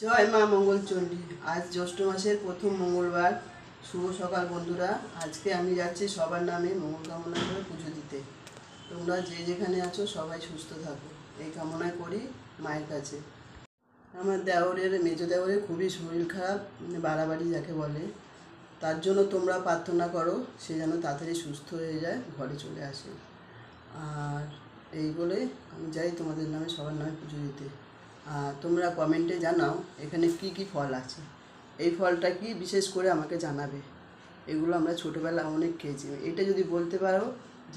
জয় মা মঙ্গলচণ্ডী। আজ জ্যৈষ্ঠ মাসের প্রথম মঙ্গলবার। শুভ সকাল বন্ধুরা। আজকে আমি যাচ্ছি সবার নামে মঙ্গল কামনা করে পুজো দিতে। তোমরা যে যেখানে আছো সবাই সুস্থ থাকো এই কামনা করি মায়ের কাছে। আমার মেজো দেওরের খুবই শরীর খারাপ, বাড়াবাড়ি যাকে বলে, তার জন্য তোমরা প্রার্থনা করো সে যেন তাড়াতাড়ি সুস্থ হয়ে যায়, ঘরে চলে আসে। আর এই বলে আমি যাই তোমাদের নামে সবার নামে পুজো দিতে। আর তোমরা কমেন্টে জানাও এখানে কি কি ফল আছে, এই ফলটা কি বিশেষ করে আমাকে জানাবে। এগুলো আমরা ছোটোবেলা অনেক খেয়েছি, এটা যদি বলতে পারো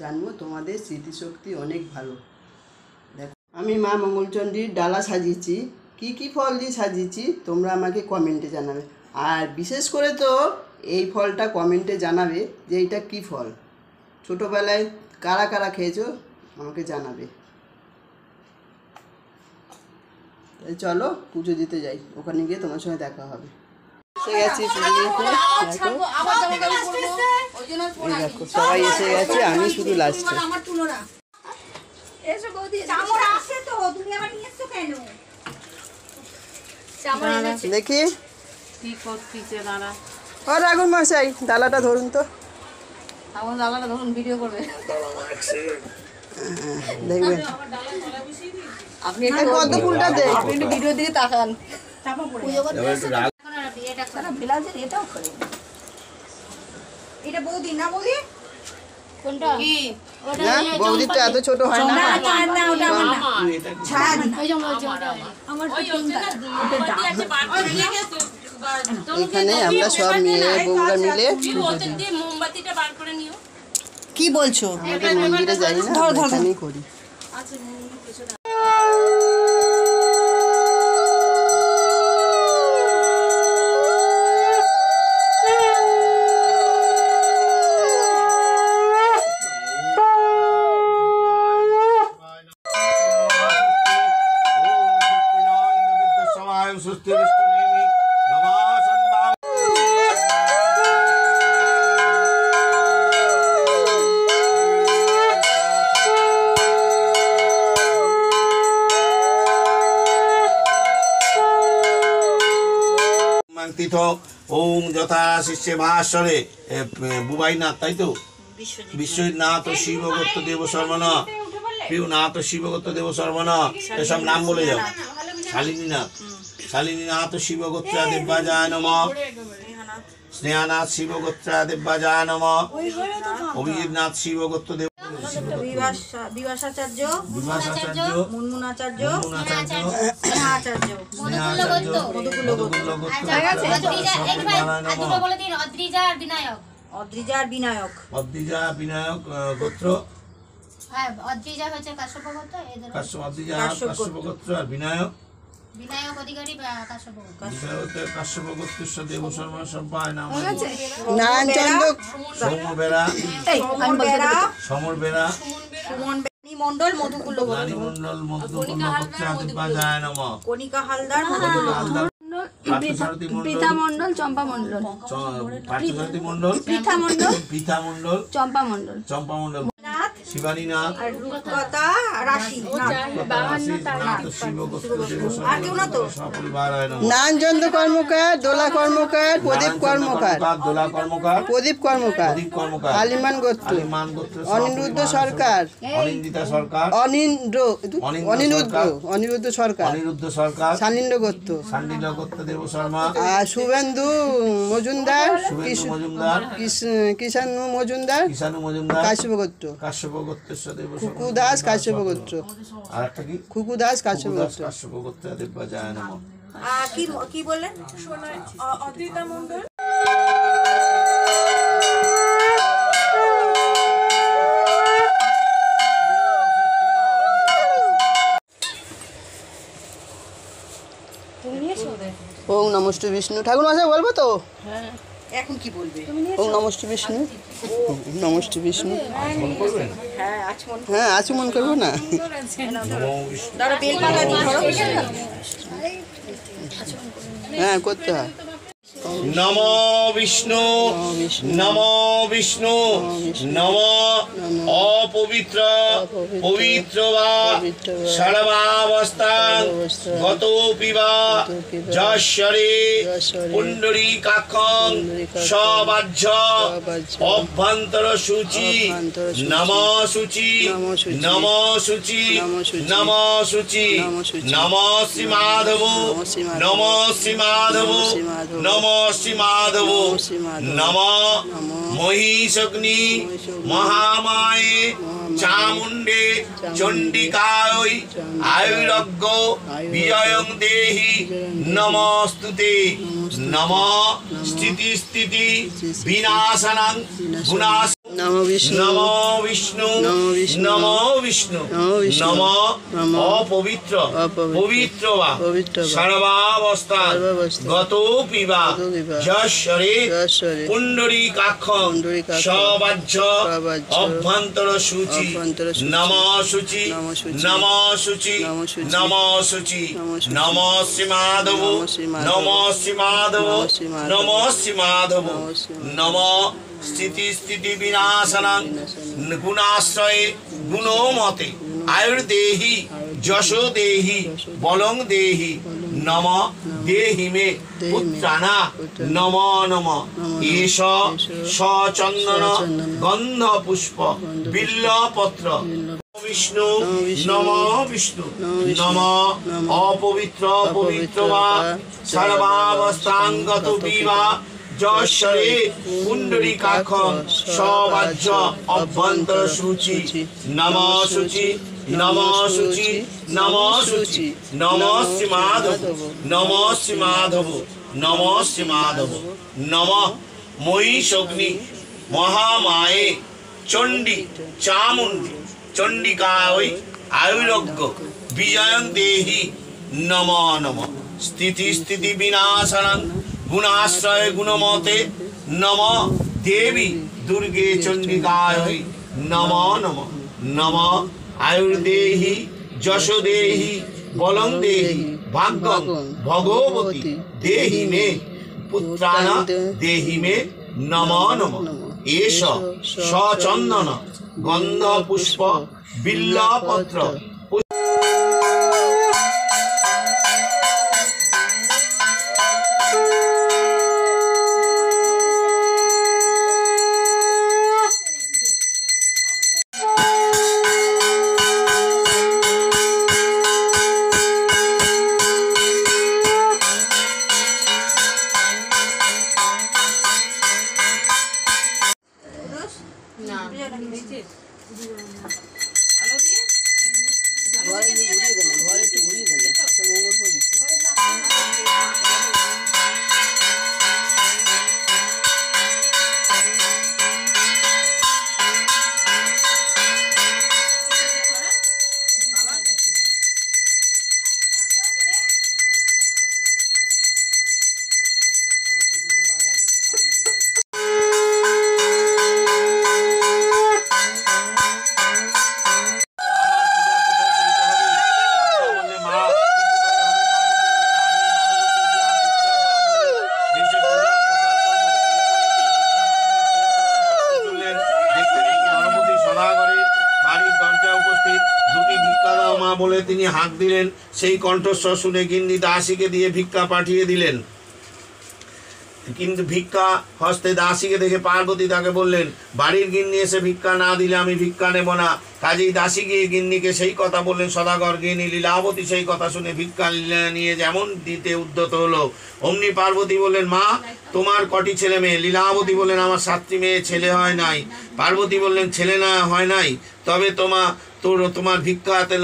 জানবো তোমাদের স্মৃতিশক্তি অনেক ভালো। দেখো আমি মা মঙ্গলচণ্ডীর ডালা সাজিয়েছি, কি কি ফল দিয়ে সাজিয়েছি তোমরা আমাকে কমেন্টে জানাবে। আর বিশেষ করে তো এই ফলটা কমেন্টে জানাবে যে এইটা কি ফল, ছোটোবেলায় কারা কারা খেয়েছো আমাকে জানাবে। চলো পুজো দিতে যাই, ওখানে গিয়ে তোমার সঙ্গে দেখা হবে। এসে গেছি পুজো দিতে, দেখো সবাই এসে গেছে, আমি শুধু লাস্টে। দেখি ও রাগুন মশাই ডালাটা ধরুন তো, ডালাটা ধরুন, ভিডিও করবে দেখবেন আপনি। কত ফুলটা দেখ, আপনি একটু ভিডিও দিকে তাকান। এটা বৌদি না, বৌদি কোনটা কি? না বৌদিটা এত ছোট হয় না। এখানে আমরা সব মেয়ে বউরা মিলে কি বলছো? আমাদের মন্দিরে যাই না, এখানেই করি। ওম যথা শিষ্যে ভাস্বরে বুবাইনাথ, তাই তো বিশ্বনাথ শিবগোত্র দেব শর্মণ, প্রিয়নাথ শিবগোত্র দেব শর্মণ, এসব নাম বলে যাও। শালিনীনাথ শিবগোত্রা দেব্যাজায় নমঃ, স্নেহানাথ শিবগোত্রা দেব্যাজায় নমঃ, অভিজিৎনাথ শিবগোত্র দেব, বিভাসাচার্য, মুনমুনাচার্য, স্নেহাচার্য, মধুকুল গোত্র, অদ্রিজা আর বিনায়ক, অদ্রিজা বিনায়ক গোত্র, অদ্রিজা হচ্ছে কাশ্যপ গোত্র, কাশ্যপ গোত্র আর বিনায়ক অধিকারী কাশ্যপ গোত্র, কাশ্যপ গোত্রেশ্বর দেব শর্মা সম্পায় নাম, নারায়ণচন্দ্র সমর বেরা, সুমন মন্ডল, মধুকুল কণিকা হালদার, পৃথা মন্ডল, চম্পা মন্ডল, পৃথা মন্ডল, চম্পা মন্ডল, শিবানীনাথ, নারায়ণচন্দ্র কর্মকার, দোলা কর্মকার, প্রদীপ কর্মকার, প্রদীপ কর্মকার, হালিমান গোত্র, অনিরুদ্ধ সরকার, অনিরুদ্ধ সরকার, শালিন্দ্র গোত্র, দেব শর্মা, আর শুভেন্দু মজুমদার, কিষাণু মজুমদার, কাশ্যপ গোত্র, খুকু দাস, কাশ্যপ গোত্র, খুকু দাস, কাশ্যপ গোত্র। কি বললেন? অদ্রিতা মন্ডল, ওম নমস্তে বিষ্ণু। ঠাকুর মশাই বলবো তো? এখন কি বলবে? ওম নমস্তে বিষ্ণু, নমস্তে বিষ্ণু। হ্যাঁ আচমন করবো না, হ্যাঁ করতে হয়। নম বিষ্ণু নম বিষ্ণু নম অপবিত্র পবিত্র বা সর্বাবস্থান গতোপি বা যশ্বরে পুণ্ডরীকাক্ষং সবাহ্য অভ্যন্তর শুচি নম শুচি নম শুচি নম শুচি নম শ্রী মাধব নম শ্রী মাধব নম শ্রী মাধব নম মহিষগ্নি মহামায়ে চামুণ্ডে চণ্ডিকায় আয়ুরজ্ঞ বিজয়ং দেহি নমস্তুতে নম স্থিতি স্থিতি বিনাশনং গুণাস নম বিষ্ণু নম বিষ্ণু নম বিষ্ণু নম অপবিত্র পবিত্র বা সর্বাবস্থান গতোপি বা যশ্বরে পুণ্ডরীকাক্ষং সবাহ্য অভ্যন্তর শুচি নম শুচি নম শুচি নম শুচি নম শ্রী মাধব নম শ্রী মাধব নম শ্রী মাধব নম স্থিতি স্থিতি বিনাশনং গুণাশ্রয়ে গুণমতে আয়ুর্দেহি যশো দেহি বলং দেহি নম দেহি মে পুত্রাণা নম নম এষ সচন্দন গন্ধ পুষ্প বিল্লপত্র বিষ্ণু নম বিষ্ণু নম অপবিত্র পবিত্র বা সর্বাবস্থাঙ্গত বিবা যশ্বরে পুণ্ডরীকাক্ষং সবাহ্য অভ্যন্তর শুচি নম শুচি নম শুচি নম শুচি নম শ্রী মাধব নম শ্রী মাধব নম শ্রী মাধব নম মহিষগ্নি মহামায়ে চণ্ডী চামুণ্ডী চণ্ডিকায় আয়ুরজ্ঞ বিজয়ং দেহি নম নম স্থিতি স্থিতি বিনাশনং গুণাশ্রয় গুণমতে নম দেবী দুর্গে চণ্ডিকায় নম নম নম আয়ুর্দেহি যশো দেহি বলং দেহি ভাগ্যং ভগবতী দেহি মে পুত্রাণ দেহি মে নম নম এষ সচন্দন গন্ধ পুষ্প বিল্লপত্র বলে তিনি হাঁক দিলেন। সেই কণ্ঠস্বর শুনে গিন্নি দাসীকে দিয়ে ভিক্ষা পাঠিয়ে দিলেন। কিন্তু ভিক্ষা হস্তে দাসীকে দেখে পার্বতী তাকে বললেন, বাড়ির গিন্নি এসে ভিক্ষা না দিলে আমি ভিক্ষা নেব না। কাজেই দাসী গিয়ে গিন্নিকে সেই কথা বললেন। সদাগর গিন্নি লীলাবতী সেই কথা শুনে ভিক্ষা নিয়ে যেমন দিতে উদ্যত হলো, অমনি পার্বতী বললেন, মা তোমার কটি ছেলে মেয়ে? লীলাবতী বললেন, আমার 7টি মেয়ে, ছেলে হয় নাই। পার্বতী বললেন, ছেলে না হয় নাই, তবে তোমার ভিক্ষা হাতে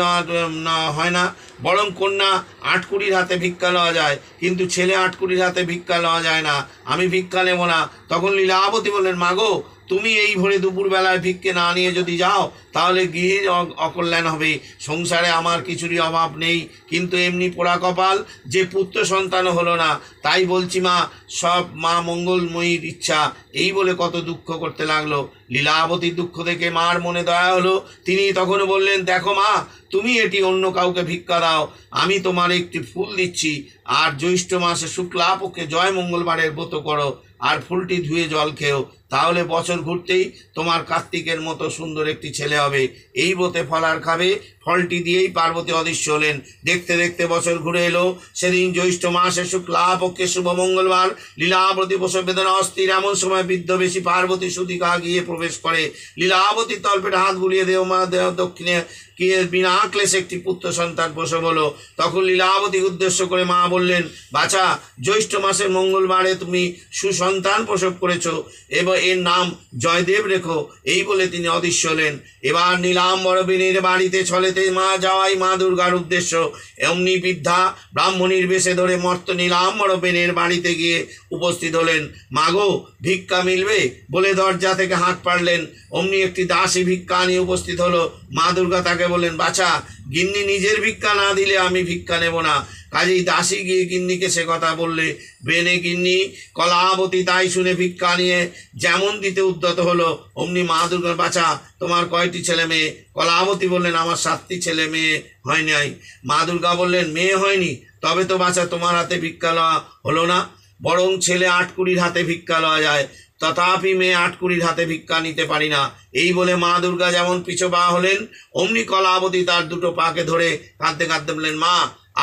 হয় না, বরং কন্যা 8 কুড়ির হাতে ভিক্ষা লওয়া যায়, কিন্তু ছেলে 8 কুড়ির হাতে ভিক্ষা লওয়া যায় না, আমি ভিক্ষা নেব না। তখন লীলাবতী বললেন, মাগো তুমি এই ভোরে দুপুরবেলায় ভিক্ষে না নিয়ে যদি যাও তাহলে গৃহের অকল্যাণ হবে। সংসারে আমার কিছুরই অভাব নেই, কিন্তু এমনি পোড়া কপাল যে পুত্র সন্তানও হলো না। তাই বলছি মা, সব মা মঙ্গলময়ীর ইচ্ছা। এই বলে কত দুঃখ করতে লাগলো। লীলাবতীর দুঃখ দেখে মার মনে দয়া হলো। তিনি তখন বললেন, দেখো মা, তুমি এটি অন্য কাউকে ভিক্ষা দাও, আমি তোমার একটি ফুল দিচ্ছি, আর জ্যৈষ্ঠ মাসে শুক্লা পক্ষে জয় মঙ্গলবারের ব্রত করো, আর ফুলটি ধুয়ে জল খেও, তাহলে বছর ঘুরতেই তোমার কার্তিকের মতো সুন্দর একটি ছেলে হবে। এই ব্রতে ফলার খাবে। ফলটি দিয়েই পার্বতী অদৃশ্য হলেন। দেখতে দেখতে বছর ঘুরে এলো। সেদিন জ্যৈষ্ঠ মাসে শুক্লা পক্ষে শুভ মঙ্গলবার। লীলাবতী প্রসব বেদনা অস্থির। এমন সময় বিদ্যবেশী পার্বতী সুতিকা গিয়ে প্রবেশ করে। লীলাবতীর তলপেটে হাত বুলিয়ে দেও মা, দেহ দক্ষিণে গিয়ে বিনা ক্লেশে একটি পুত্র সন্তান প্রসব হলো। তখন লীলাবতীকে উদ্দেশ্য করে মা বললেন, বাছা, জ্যৈষ্ঠ মাসের মঙ্গলবারে তুমি সুসন্তান প্রসব করেছ, এবার এর নাম জয়দেব রেখো। এই বলে তিনি অদৃশ্য হলেন। এবার নীলাম্বর বেনের বাড়িতে ছলেতে মা যাওয়াই মা দুর্গার উদ্দেশ্য। এমনি বৃদ্ধা ব্রাহ্মণীর বেশে ধরে মর্ত নীলাম্বর বেনের বাড়িতে গিয়ে উপস্থিত হলেন। মাগো, ভিক্ষা মিলবে বলে দরজা থেকে হাত পাড়লেন। অমনি একটি দাসী ভিক্ষা নিয়ে উপস্থিত হলো। মা দুর্গা তাকে বললেন, বাছা, গিন্নি নিজের ভিক্ষা না দিলে আমি ভিক্ষা নেব না। কাজেই দাসী গিয়ে গিন্নিকে সে কথা বললে। বেনে গিন্নি কলাবতী তাই শুনে ভিক্ষা নিয়ে যেমন দিতে উদ্যত হলো। অমনি মা দুর্গা, বাছা, তোমার কয়টি ছেলে মেয়ে? কলাবতী বললেন, আমার 7টি ছেলে মেয়ে হয় নাই। মা দুর্গা বললেন, মেয়ে হয়নি? তবে তো বাছা তোমার হাতে ভিক্ষা লওয়া হলো না, বরং ছেলে 8 কুড়ির হাতে ভিক্ষা লওয়া যায়, তথাপি মেয়ে 8 কুড়ির হাতে ভিক্ষা নিতে পারি না। এই বলে মা দুর্গা যেমন পিছু পা হলেন, অমনি কলাবতী তার দুটো পাকে ধরে কাঁদতে কাঁদতে বললেন, মা,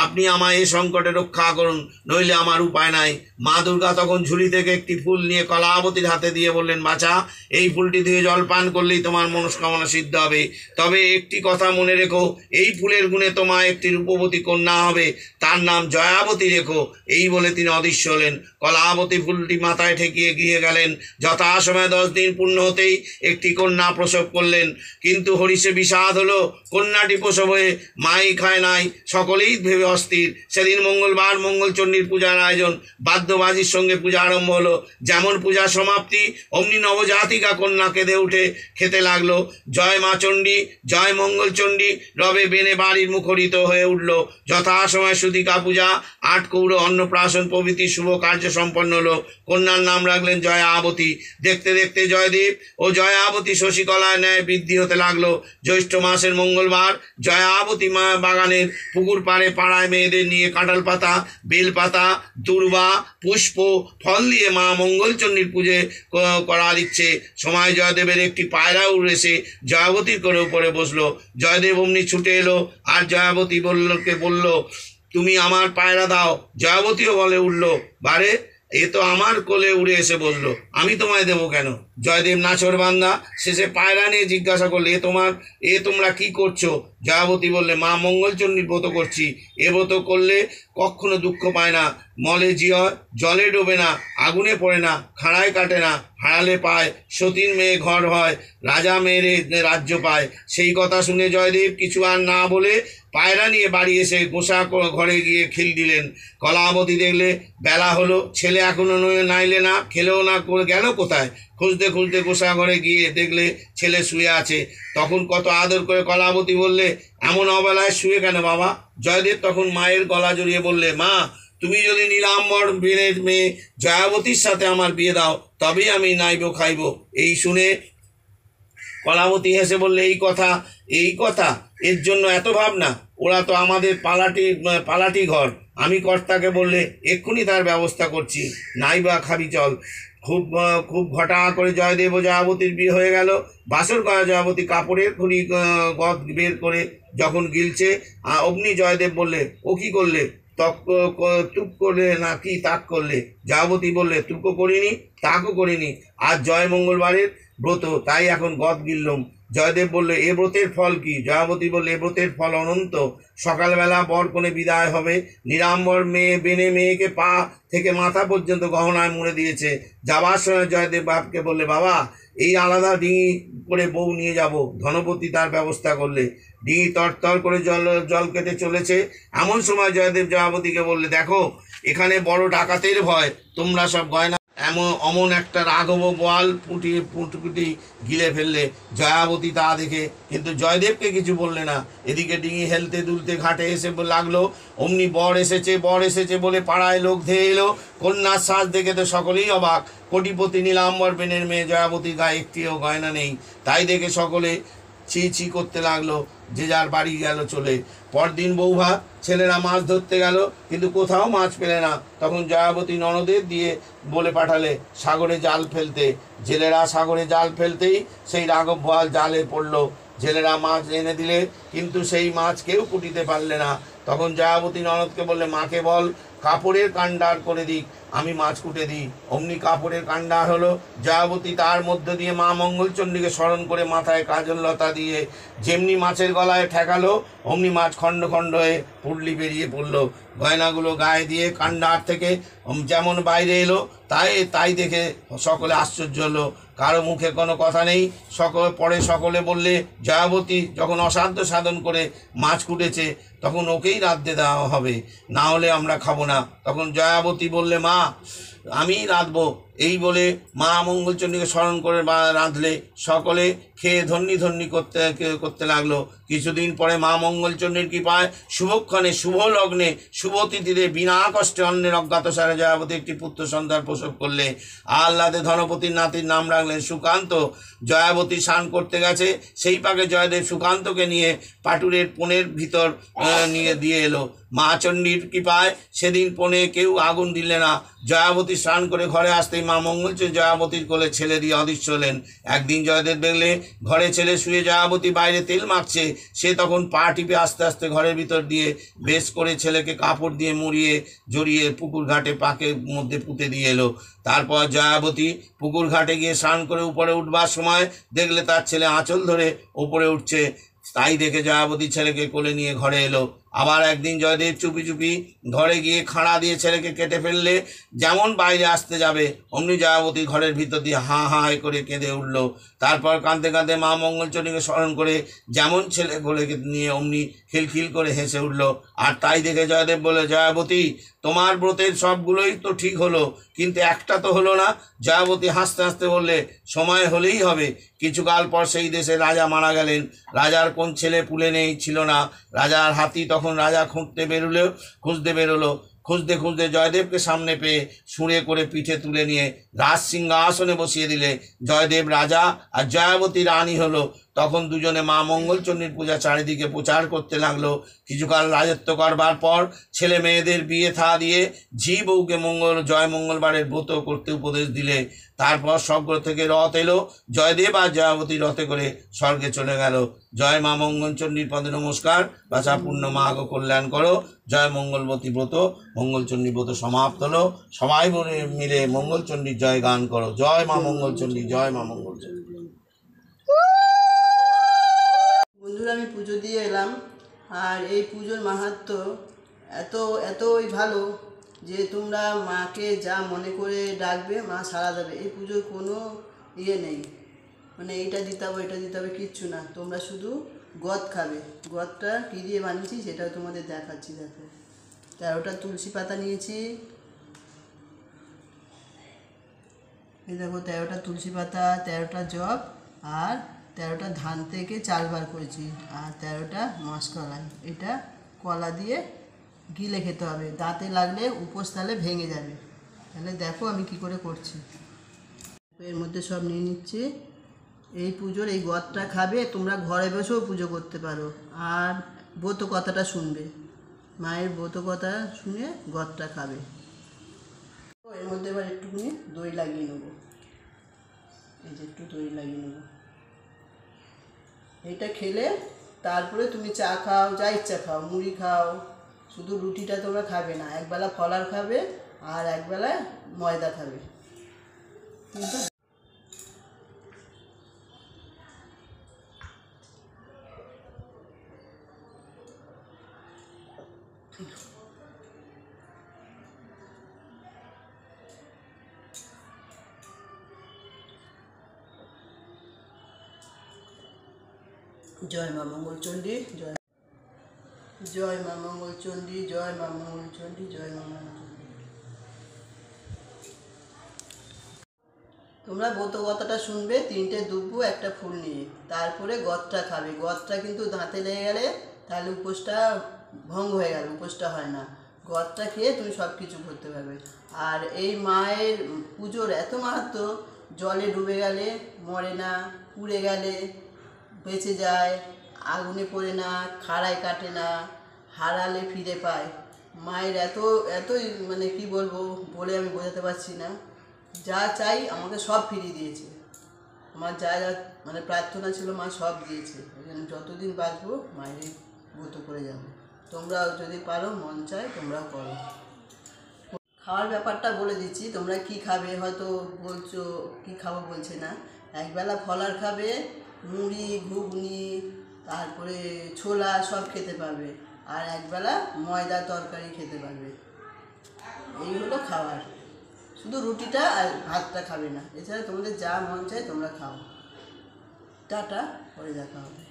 আপনি আমায় এই সংকটে রক্ষা করুন, নইলে আমার উপায় নাই। মা দুর্গা তখন ঝুলি থেকে একটি ফুল নিয়ে কলাবতীর হাতে দিয়ে বললেন, বাছা, এই ফুলটি দিয়ে জল পান করলেই তোমার মনস্কামনা সিদ্ধ হবে। তবে একটি কথা মনে রেখো, এই ফুলের গুণে তোমার একটি রূপবতী কন্যা হবে, তার নাম জয়াবতী রেখো। এই বলে তিনি অদৃশ্য হলেন। কলাবতী ফুলটি মাথায় ঠেকিয়ে গিয়ে গেলেন। যথাসময়ে 10 দিন পূর্ণ হতেই একটি কন্যা প্রসব করলেন। কিন্তু হরিষে বিষাদ হলো, কন্যাটি প্রসব হয়ে মাই খায় নাই। সকলেই ভেবে অস্থির। সেদিন মঙ্গলবার মঙ্গলচণ্ডীর পূজার আয়োজন। বাদ্যবাজির সঙ্গে পূজা আরম্ভ হলো। যেমন পূজা সমাপ্তি, অমনি নবজাতিকা কন্যা কেঁদে উঠে খেতে লাগলো, জয় মা চণ্ডী, জয় মঙ্গলচণ্ডী রবে বেনে বাড়ির মুখরিত হয়ে উঠল। যথাসময় সুতিকা পূজা, 8 কৌড় অন্নপ্রাশন প্রভৃতি শুভ কার্য সম্পন্ন হলো। কন্যার নাম রাখলেন জয়াবতী। দেখতে দেখতে জয়দেব ও জয়াবতী শশীকলায় ন্যায় বৃদ্ধি হতে লাগলো। জ্যৈষ্ঠ মাসের মঙ্গলবার জয়াবতী মা বাগানের পুকুর পাড়ে পাড়ায় মেয়েদের নিয়ে কাঁঠাল পাতা, বেল পাতা, দূর্বা, পুষ্প, ফল দিয়ে মা মঙ্গলচণ্ডীর পুজো করা দিচ্ছে। সময় জয়দেবের একটি পায়রা উড়ে এসে জয়াবতীর করে উপরে বসলো। জয়দেব অমনি ছুটে এলো আর জয়াবতী বলল, তুমি আমার পায়রা দাও। জয়াবতীও বলে উঠল, বারে, এ তো আমার কোলে উড়ে এসে বললো, আমি তোমায় দেবো কেন? জয়দেব নাচর বান্দা শেষে পায়রা নিয়ে জিজ্ঞাসা করলে, তোমরা কি করছো? জয়াবতী বললে, মা মঙ্গলচণ্ডীর ব্রত করছি। এ ব্রত করলে কখনো দুঃখ পায় না, মলে জিয়, জলে ডোবে না, আগুনে পড়ে না, খাড়ায় কাটে না, হারালে পায়, সতীর মেয়ে ঘর হয়, রাজা মেয়েরে রাজ্য পায়। সেই কথা শুনে জয়দেব কিছু আর না বলে পায়রা নিয়ে বাড়ি এসে গোসা ঘরে গিয়ে খিল দিলেন। কলাবতী দেখলে বেলা হলো, ছেলে এখনো নাইলে না, খেলেও না, করে গেল কোথায়? খুঁজতে খুঁজতে গোসা ঘরে গিয়ে দেখলে ছেলে শুয়ে আছে। তখন কত আদর করে কলাবতী বললে, এমন অবেলায় শুয়ে কেন বাবা? জয়দেব তখন মায়ের গলা জড়িয়ে বললে, মা, তুমি যদি নীলাম্বর বেনের মেয়ে জয়াবতীর সাথে আমার বিয়ে দাও, তবেই আমি নাইব খাইব। এই শুনে কলাবতী হেসে বললে, এই কথা, এর জন্য এত ভাবনা? ওরা তো আমাদের পালাটি ঘর। আমি কর্তাকে বললে এক্ষুনি তার ব্যবস্থা করছি, নাইবা খাবি চল। খুব ঘটা করে জয়দেব ও জয়াবতীর বিয়ে হয়ে গেল। বাসর করা জয়াবতী কাপড়ের খুঁড়ি গদ বের করে যখন গিলছে, অমনি জয়দেব বললে, ও কি করলে? তুক করলে নাকি তাক করলে? জয়াবতী বললে, তুকও করিনি, তাকও করিনি, আজ জয় মঙ্গলবারের ব্রত, তাই এখন গদ গিললুম। জয়দেব বললে, এ ব্রতের ফল কি? জয়াবতী বললে, এ ব্রতের ফল অনন্ত। সকালবেলা বর কোণে বিদায় হবে। নীলাম্বর বেনে মেয়েকে পা থেকে মাথা পর্যন্ত গহনায় মুড়ে দিয়েছে। যাবার সময় জয়দেব বাপকে বললে, বাবা, এই আলাদা ডিঙি করে বউ নিয়ে যাব। ধনপতি তার ব্যবস্থা করলে। ডিঙি তরতর করে জল কেটে চলেছে। এমন সময় জয়দেব জয়াবতীকে বললে, দেখো, এখানে বড় ডাকাতের ভয়, তোমরা সব গয়না অমন একটা রাঘব বোয়াল পুটকুটি গিলে ফেললে। জয়াবতী তা দেখে কিন্তু জয়দেবকে কিছু বললে না। এদিকে ডিঙি হেলতে দুলতে ঘাটে এসে লাগলো। অমনি বর এসেছে বলে পাড়ায় লোক ধেয়ে এলো। কন্যার সাজ দেখে তো সকলেই অবাক। কোটিপতি নীলাম্বর বেনের মেয়ে জয়াবতীর গায়ে একটিও গয়না নেই। তাই দেখে সকলে ছি ছি করতে লাগলো, যে যার বাড়ি গেল চলে। পরদিন বৌভাত, ছেলেরা মাছ ধরতে গেল, কিন্তু কোথাও মাছ পেলে না। তখন জয়াবতী ননদের দিয়ে বলে পাঠালে সাগরে জাল ফেলতে। জেলেরা সাগরে জাল ফেলতেই সেই রাঘব বোয়াল জালে পড়লো। জেলেরা মাছ এনে দিলে, কিন্তু সেই মাছ কেউ কুটিতে পারলে না। তখন জয়াবতী ননদকে বললে, মাকে বল কাপড়ের কাণ্ডার করে দিক, আমি মাছ কুটে দিই। অমনি কাপড়ের কাণ্ডার হলো। জয়াবতী তার মধ্য দিয়ে মা মঙ্গলচণ্ডীকে স্মরণ করে মাথায় কাজল লতা দিয়ে যেমনি মাছের গলায় ঠেকালো, অমনি মাছ খণ্ড খণ্ড হয়ে পুডলি বেরিয়ে পড়লো। গয়নাগুলো গায়ে দিয়ে কাণ্ডার থেকে যেমন বাইরে এলো, তাই দেখে সকলে আশ্চর্য হলো। কারো মুখে কোনো কথা নেই। সকলে বললে, জয়াবতী যখন অসাধ্য সাধন করে মাছ কুটেছে, তখন ওকেই রাঁধতে দেওয়া হবে, না হলে আমরা খাবো না। তখন জয়াবতী বললে, মা আমি রাঁধবো। এই বলে মা মঙ্গলচণ্ডীকে স্মরণ করে রাঁধলে। সকলে খেয়ে ধন্যি করতে লাগলো। কিছুদিন পরে মা মঙ্গলচণ্ডীর কৃপায় শুভক্ষণে, শুভ লগ্নে, শুভ তিথিতে বিনা কষ্টে অন্যের অজ্ঞাতসারে জয়াবতী একটি পুত্র সন্তান প্রসব করলে। আহ্লাদে ধনপতির নাতির নাম রাখলেন সুকান্ত। জয়াবতী স্নান করতে গেছে, সেই পাকে জয়দেব সুকান্তকে নিয়ে পাটুরের পনের ভিতর নিয়ে দিয়ে এলো। মা চণ্ডীর কৃপায় সেদিন পনে কেউ আগুন দিলে না। জয়াবতী স্নান করে ঘরে আসতেই মা মঙ্গলচণ্ডী জয়াবতীর কোলে ছেলে দিয়ে অদৃশ্য হলেন। একদিন জয়দেব দেখলে ঘরে ছেলে শুয়ে, জয়াবতী বাইরে তেল মাখছে। সে তখন পা টিপে আস্তে আস্তে ঘরের ভিতর দিয়ে বেশ করে ছেলেকে কাপড় দিয়ে মুড়িয়ে জড়িয়ে পুকুর ঘাটে পাকের মধ্যে পুঁতে দিয়ে এলো। তারপর জয়াবতী পুকুর ঘাটে গিয়ে স্নান করে উপরে উঠবার সময় দেখলে তার ছেলে আঁচল ধরে উপরে উঠছে। তাই দেখে জয়াবতী ছেলেকে কোলে নিয়ে ঘরে এলো। আবার একদিন জয়দেব চুপি চুপি ঘরে গিয়ে খাঁড়া দিয়ে ছেলেকে কেটে ফেললে। যেমন বাইরে আসতে যাবে, অমনি জয়াবতী ঘরের ভিতর দিয়ে হাঁ হাঁ করে কেঁদে উঠল। তারপর কাঁদতে কাঁদতে মা মঙ্গলচণ্ডীকে স্মরণ করে যেমন ছেলে কোলে নিয়ে অমনি খিলখিল করে হেসে উঠল। আর তাই দেখে জয়দেব বলে, জয়াবতী তোমার ব্রতের সবগুলোই তো ঠিক হলো, কিন্তু একটা তো হলো না। জয়াবতী হাসতে হাসতে বললে, সময় হলেই হবে। কিছুকাল পর সেই দেশে রাজা মারা গেলেন। রাজার কোন ছেলে পুলে নেই ছিল না। রাজার হাতি তখন রাজা খুঁজতে বেরোলো। খুঁজতে জয়দেবকে সামনে পেয়ে সুরে করে পিঠে তুলে নিয়ে রাজ সিংহাসনে বসিয়ে দিলে। জয়দেব রাজা আর জয়াবতী রানী হলো। তখন দুজনে মা মঙ্গলচণ্ডীর পূজা চারিদিকে প্রচার করতে লাগলো। কিছুকাল রাজত্ব করবার পর ছেলে মেয়েদের বিয়ে থা দিয়ে ঝি বউকে জয় মঙ্গলবারের ব্রত করতে উপদেশ দিলে। তারপর স্বর্গ থেকে রথ এলো। জয়দেব আর জয়াবতী রথে করে স্বর্গে চলে গেল। জয় মা মঙ্গলচণ্ডীর পদে নমস্কার। বাছা পূর্ণ মা গো কল্যাণ করো। জয় মঙ্গলবতী ব্রত, মঙ্গলচণ্ডী ব্রত সমাপ্ত হলো। সবাই মিলে মঙ্গলচণ্ডীর জয় গান করো। জয় মা মঙ্গলচণ্ডী, জয় মা মঙ্গলচণ্ডী। বন্ধুরা, আমি পুজো দিয়ে এলাম। আর এই পুজোর মাহাত্ম্য এতই ভালো যে তোমরা মাকে যা মনে করে ডাকবে মা সাড়া দেবে। এই পুজোর কোনো ইয়ে নেই, মানে এইটা দিতে হবে কিচ্ছু না। তোমরা শুধু গদ খাবে। গদটা কী দিয়ে বানিয়েছি সেটাও তোমাদের দেখাচ্ছি। দেখো, 13টা তুলসী পাতা নিয়েছি। এই দেখো, 13টা তুলসী পাতা, 13টা জব আর 13টা ধান থেকে চাল বার করেছি, আর 13টা মাসকলাই। এটা কলা দিয়ে গিলে খেতে হবে। দাঁতে লাগলে উপোস তাহলে ভেঙে যাবে। তাহলে দেখো আমি কি করে করছি। এর মধ্যে সব নিয়ে নিচ্ছি। এই পুজোর এই গদটা খাবে। তোমরা ঘরে বসেও পুজো করতে পারো। আর ব্রত কথাটা শুনবে, মায়ের ব্রত কথা শুনে গদটা খাবে। এর মধ্যে এবার একটুখানি দই লাগিয়ে নেবো। এই যে একটু দই লাগিয়ে নেবো। এটা খেলে তারপরে তুমি চা খাও, যা ইচ্ছা খাও, মুড়ি খাও। শুধু রুটিটা তোমরা খাবে না, একবেলা ফলার খাবে আর একবেলা ময়দা খাবে। কিন্তু জয় মা মঙ্গলচণ্ডী, জয় মা মঙ্গলচণ্ডী, জয় মা মঙ্গলচণ্ডী, জয় মা মঙ্গলচণ্ডী। তোমরা ব্রত কথাটা শুনবে, 3টে দুব্বু একটা ফুল নিয়ে, তারপরে গদটা খাবে। গদটা কিন্তু দাঁতে লেগে গেলে তাহলে উপোসটা ভঙ্গ হয়ে গেল, উপোসটা হয় না। গদটা খেয়ে তুমি সব কিছু করতে পারবে। আর এই মায়ের পুজোর এত মাহাত্ম্য, জলে ডুবে গেলে মরে না, পুড়ে গেলে বেঁচে যায়, আগুনে পড়ে না, খাড়ায় কাটে না, হারালে ফিরে পায়। মায়ের এতই মানে কি বলবো, বলে আমি বোঝাতে পারছি না। যা চাই আমাকে সব ফিরিয়ে দিয়েছে। আমার যা যা মানে প্রার্থনা ছিল মা সব দিয়েছে। ওই জন্য যতদিন বাঁচবো মায়ের ব্রত করে যাবো। তোমরাও যদি পারো, মন চায় তোমরাও করো। খাওয়ার ব্যাপারটা বলে দিচ্ছি, তোমরা কি খাবে হয়তো বলছো, কি খাবো বলছে না। একবেলা ফলার খাবে, মুড়ি ঘুগনি তারপরে ছোলা সব খেতে পারবে। আর একবেলা ময়দা তরকারি খেতে পারবে। এই হলো খাবার। শুধু রুটিটা আর ভাতটা খাবে না, এছাড়া তোমাদের যা মন চায় তোমরা খাও। টাটা, পরে দেখা হবে।